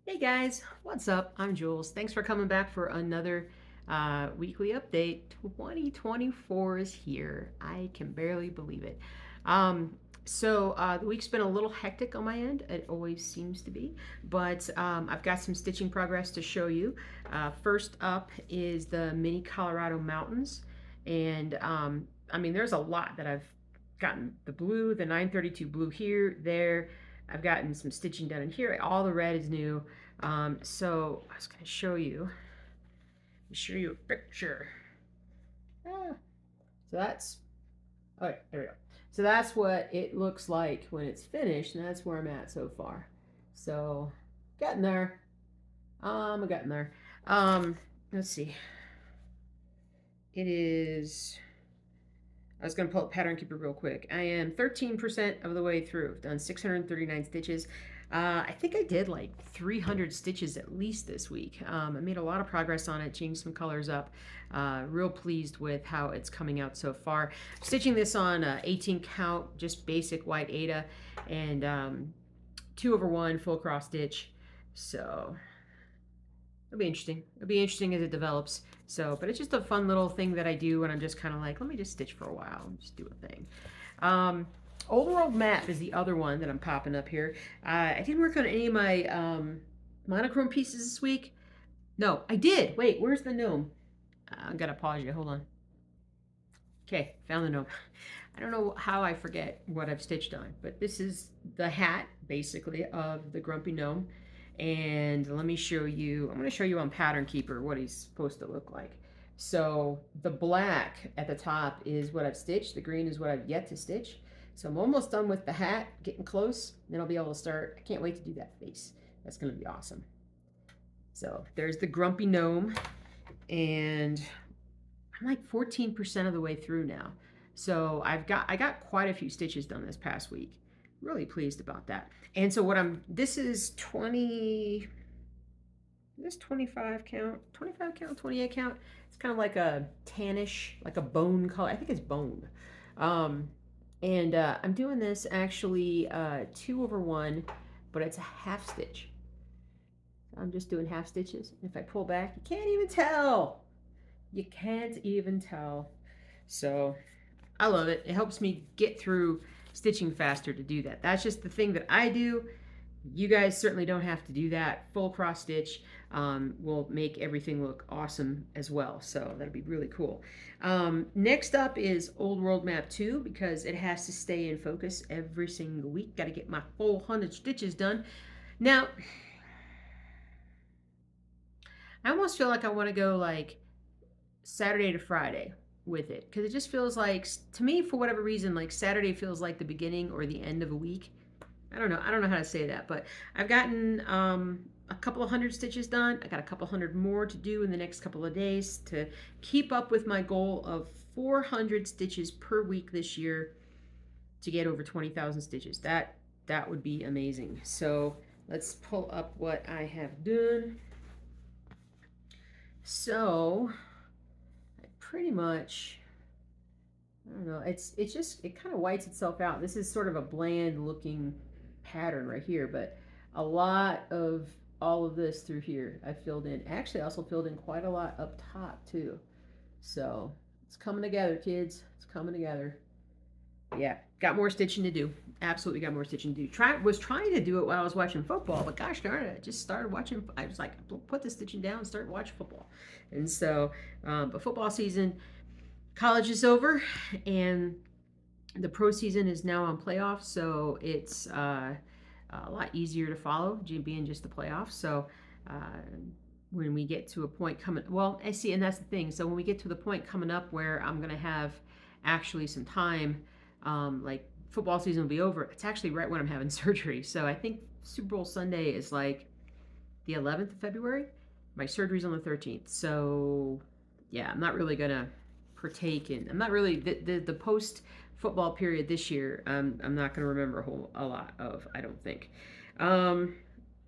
Hey guys, what's up? I'm Jules. Thanks for coming back for another weekly update. 2024 is here. I can barely believe it. Um, the week's been a little hectic on my end. It always seems to be, but I've got some stitching progress to show you. First up is the mini Colorado mountains, and I mean, there's a lot that I've gotten. The blue, the 932 blue here, there. I've gotten some stitching done in here. All the red is new. So I was going to show you a picture. Ah, so that's, okay, there we go. So that's what it looks like when it's finished, and that's where I'm at so far. So, getting there. I'm getting there. Let's see. It is, I was going to pull up Pattern Keeper real quick. I am 13% of the way through. I've done 639 stitches. I think I did like 300 stitches at least this week. I made a lot of progress on it, changed some colors up. Real pleased with how it's coming out so far. Stitching this on 18 count, just basic white Aida, and 2/1 full cross stitch. So it'll be interesting. It'll be interesting as it develops. So, but it's just a fun little thing that I do when I'm just kind of like, let me just stitch for a while and just do a thing. Old World Map is the other one that I'm popping up here. I didn't work on any of my monochrome pieces this week. No, I did. Wait, where's the gnome? I gotta pause you. Hold on. Okay, found the gnome. I don't know how I forget what I've stitched on, but this is the hat, basically, of the Grumpy Gnome. And let me show you, I'm going to show you on Pattern Keeper what he's supposed to look like. So the black at the top is what I've stitched. The green is what I've yet to stitch. So I'm almost done with the hat, getting close. Then I'll be able to start. I can't wait to do that face. That's going to be awesome. So there's the Grumpy Gnome. And I'm like 14% of the way through now. So I got quite a few stitches done this past week. Really pleased about that. And so this is 20, this 25 count, 25 count, 28 count. It's kind of like a tannish, like a bone color. I think it's bone. I'm doing this actually 2/1, but it's a half stitch. So I'm just doing half stitches. If I pull back, you can't even tell. You can't even tell. So I love it. It helps me get through stitching faster to do that. That's just the thing that I do. You guys certainly don't have to do that. Full cross stitch will make everything look awesome as well. So that'll be really cool. Next up is Old World Map 2 because it has to stay in focus every single week. Got to get my full 100 stitches done. Now, I almost feel like I want to go like Saturday to Friday with it because it just feels like, to me, for whatever reason, like Saturday feels like the beginning or the end of a week. I don't know how to say that, but I've gotten a couple of 100 stitches done. I got a couple hundred more to do in the next couple of days to keep up with my goal of 400 stitches per week this year to get over 20,000 stitches. That would be amazing. So let's pull up what I have done. So pretty much, I don't know, it's just, it kind of whites itself out. This is sort of a bland looking pattern right here, but a lot of all of this through here I filled in. Actually, I also filled in quite a lot up top too. So it's coming together, kids. It's coming together. Yeah, got more stitching to do. Absolutely got more stitching to do. Was trying to do it while I was watching football, but gosh darn it, I just started watching. I was like, put the stitching down and start watching football. And so, but football season, college is over, and the pro season is now on playoffs, so it's a lot easier to follow, being just the playoffs. So when we get to a point coming, well, I see, and that's the thing. So when we get to the point coming up where I'm going to have actually some time, like football season will be over. It's actually right when I'm having surgery. So I think Super Bowl Sunday is like the 11th of February. My surgery's on the 13th. So yeah, I'm not really going to partake in, I'm not really, the post football period this year, I'm not going to remember a lot of, I don't think. All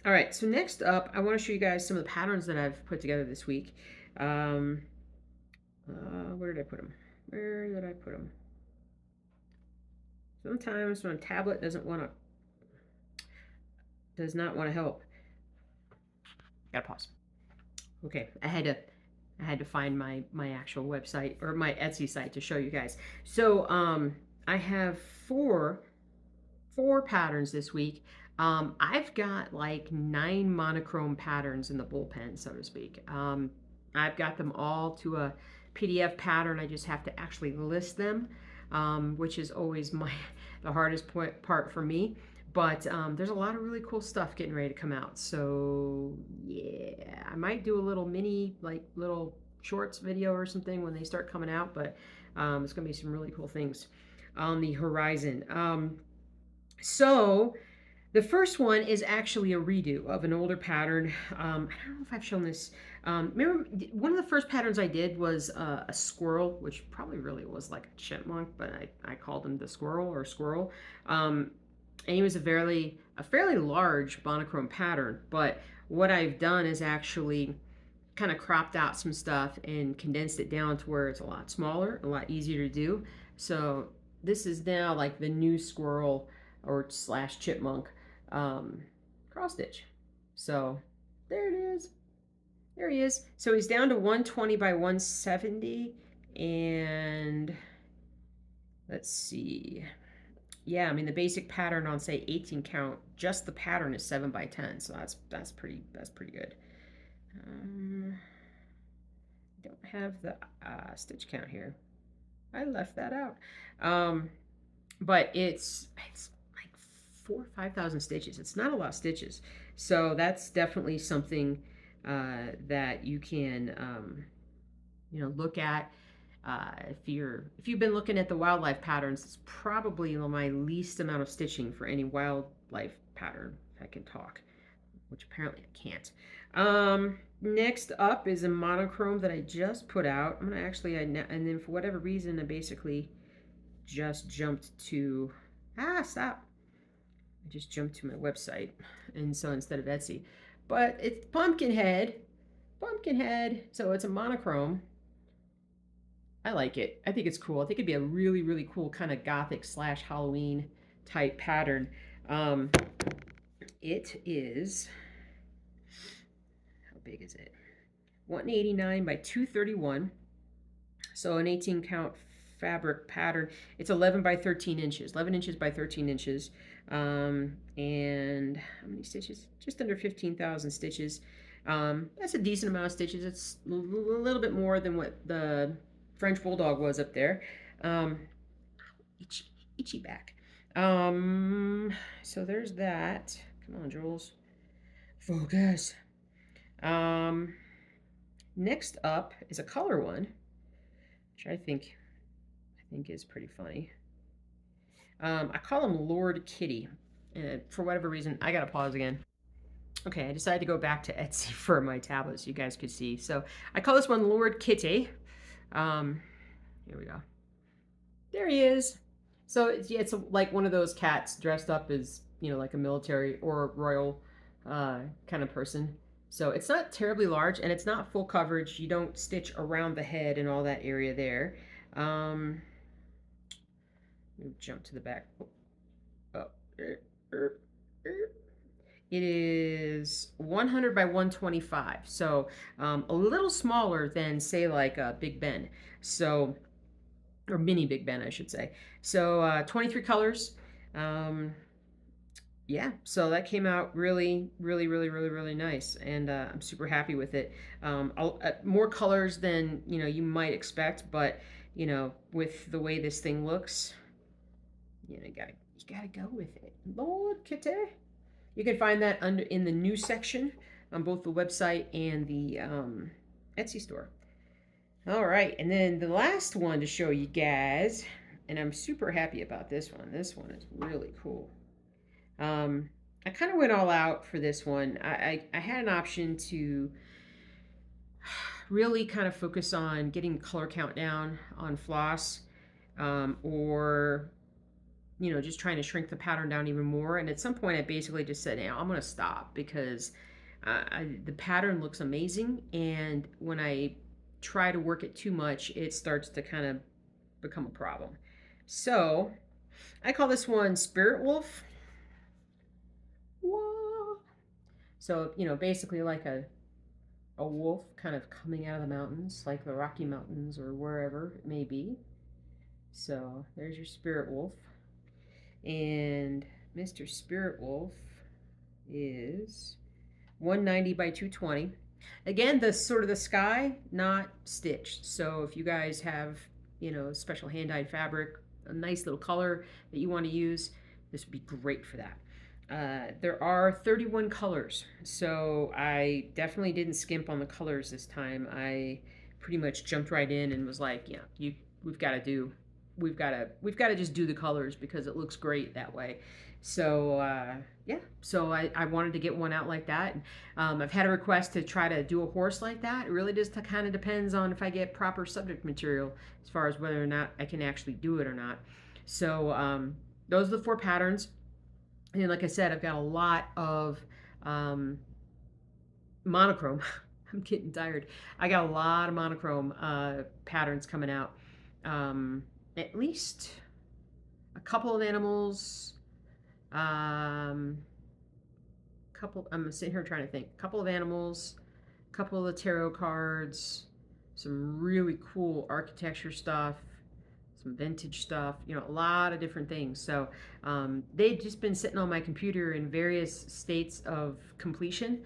right, so next up, I want to show you guys some of the patterns that I've put together this week. Where did I put them? Where did I put them? Sometimes when a tablet does not want to help. Gotta pause. Okay, I had to find my actual website or my Etsy site to show you guys. So I have four patterns this week. I've got like 9 monochrome patterns in the bullpen, so to speak. I've got them all to a PDF pattern. I just have to actually list them, which is always the hardest part for me. But there's a lot of really cool stuff getting ready to come out. So yeah, I might do a little mini, like little shorts video or something when they start coming out. But it's gonna be some really cool things on the horizon. So the first one is actually a redo of an older pattern. I don't know if I've shown this. Remember, one of the first patterns I did was a squirrel, which probably really was like a chipmunk, but I called him the squirrel or squirrel. And he was a fairly large monochrome pattern. But what I've done is actually kind of cropped out some stuff and condensed it down to where it's a lot smaller, a lot easier to do. So this is now like the new squirrel or slash chipmunk cross stitch. So there it is. There he is. So he's down to 120 by 170, and let's see. Yeah, I mean the basic pattern on say 18 count, just the pattern is 7 by 10, so that's pretty good. Don't have the stitch count here. I left that out. But it's like 4,000 or 5,000 stitches. It's not a lot of stitches, so that's definitely something that you can look at. If you've been looking at the wildlife patterns, it's probably my least amount of stitching for any wildlife pattern, if I can talk, which apparently I can't. Next up is a monochrome that I just put out. I'm gonna actually, and then for whatever reason, I basically just jumped to, stop. I just jumped to my website, and so instead of Etsy, but it's Pumpkinhead, so it's a monochrome. I like it. I think it's cool. I think it'd be a really, really cool kind of gothic slash Halloween type pattern. It is, how big is it? 189 by 231. So an 18 count fabric pattern. It's 11 by 13 inches, 11 inches by 13 inches. And how many stitches? Just under 15,000 stitches. That's a decent amount of stitches. It's a little bit more than what the French Bulldog was up there. Itchy back. So there's that. Come on, Jules. Focus. Next up is a color one, which I think is pretty funny. I call him Lord Kitty. For whatever reason, I gotta pause again. Okay, I decided to go back to Etsy for my tablet so you guys could see. So I call this one Lord Kitty. Here we go. There he is. So it's like one of those cats dressed up as, like a military or royal kind of person. So it's not terribly large, and it's not full coverage. You don't stitch around the head and all that area there. Let me jump to the back. It is 100 by 125, so a little smaller than, say, like Big Ben. So, or mini Big Ben, I should say. So 23 colors. Yeah, so that came out really, really, really, really, really nice, and I'm super happy with it. More colors than you might expect, but with the way this thing looks, you gotta go with it. Lord Kitty. You can find that in the news section on both the website and the Etsy store. All right, and then the last one to show you guys, and I'm super happy about this one. This one is really cool. I kind of went all out for this one. I had an option to really kind of focus on getting color count down on floss, or just trying to shrink the pattern down even more. And at some point I basically just said, I'm going to stop because the pattern looks amazing, and when I try to work it too much, it starts to kind of become a problem. So I call this one Spirit Wolf. Whoa. So, basically like a a wolf kind of coming out of the mountains, like the Rocky Mountains or wherever it may be. So there's your spirit wolf. And Mr. Spirit Wolf is 190 by 220. Again, the sort of the sky, not stitched. So if you guys have, special hand-dyed fabric, a nice little color that you want to use, this would be great for that. There are 31 colors, so I definitely didn't skimp on the colors this time. I pretty much jumped right in and was like, yeah, we've got to just do the colors because it looks great that way. So yeah, so I wanted to get one out like that. I've had a request to try to do a horse like that. It really just kind of depends on if I get proper subject material as far as whether or not I can actually do it or not. So those are the 4 patterns. And like I said, I've got a lot of monochrome. I'm getting tired. I got a lot of monochrome patterns coming out. At least a couple of animals. I'm sitting here trying to think. A couple of animals, a couple of the tarot cards, some really cool architecture stuff, some vintage stuff, a lot of different things. So they've just been sitting on my computer in various states of completion.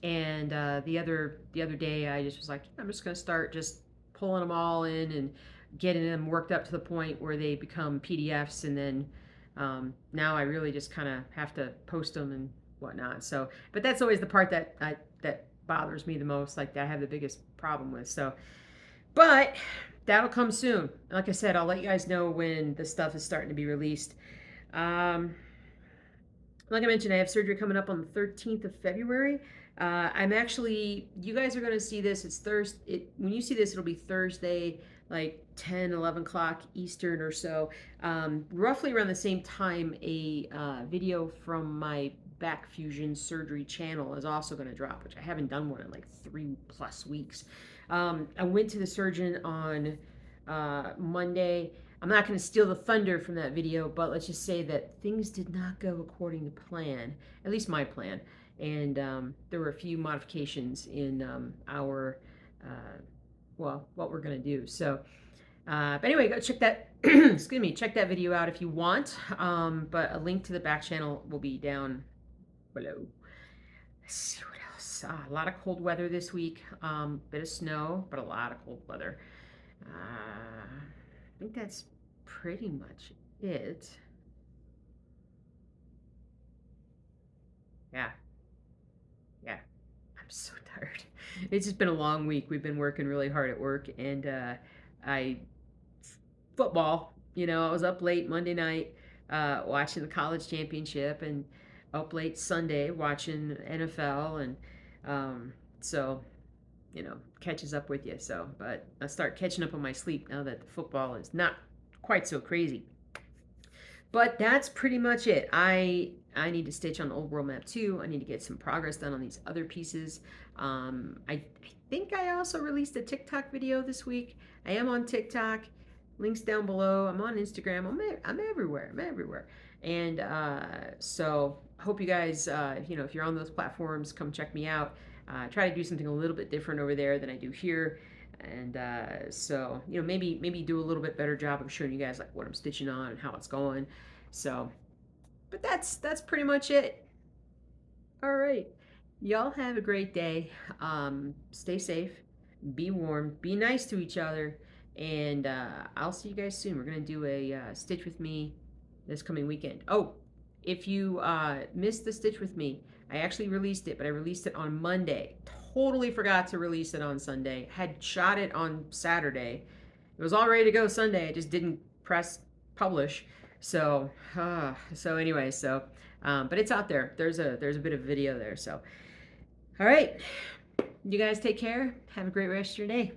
And the other day, I just was like, I'm just going to start just pulling them all in and getting them worked up to the point where they become PDFs. And then now I really just kind of have to post them and whatnot. So, but that's always the part that bothers me the most, like that I have the biggest problem with. So, but that'll come soon. Like I said, I'll let you guys know when the stuff is starting to be released. Like I mentioned, I have surgery coming up on the 13th of February. I'm actually, you guys are going to see this. It's Thursday. When you see this, it'll be Thursday, like 10, 11 o'clock Eastern or so. Roughly around the same time, a video from my back fusion surgery channel is also going to drop, which I haven't done one in like 3+ weeks. I went to the surgeon on Monday. I'm not going to steal the thunder from that video, but let's just say that things did not go according to plan, at least my plan. And there were a few modifications in what we're going to do. So, but anyway, go check that, excuse me, check that video out if you want. But a link to the back channel will be down below. Let's see what else. A lot of cold weather this week. Bit of snow, but a lot of cold weather. I think that's pretty much it. Yeah. I'm so tired. It's just been a long week. We've been working really hard at work, and football. I was up late Monday night watching the college championship, and up late Sunday watching NFL, and so catches up with you. So, but I start catching up on my sleep now that the football is not quite so crazy. But that's pretty much it. I need to stitch on Old World Map 2. I need to get some progress done on these other pieces. I think I also released a TikTok video this week. I am on TikTok. Links down below. I'm on Instagram. I'm everywhere. And so hope you guys, if you're on those platforms, come check me out. Try to do something a little bit different over there than I do here. And so maybe do a little bit better job of showing you guys like what I'm stitching on and how it's going. So, but that's pretty much it. All right, y'all have a great day. Stay safe, be warm, be nice to each other, and I'll see you guys soon. We're gonna do a stitch with me this coming weekend. Oh, if you missed the stitch with me, I actually released it, but I released it on Monday. Totally forgot to release it on Sunday. Had shot it on Saturday. It was all ready to go Sunday. I just didn't press publish. So, anyway, but it's out there. There's a bit of video there. So, all right, you guys take care. Have a great rest of your day.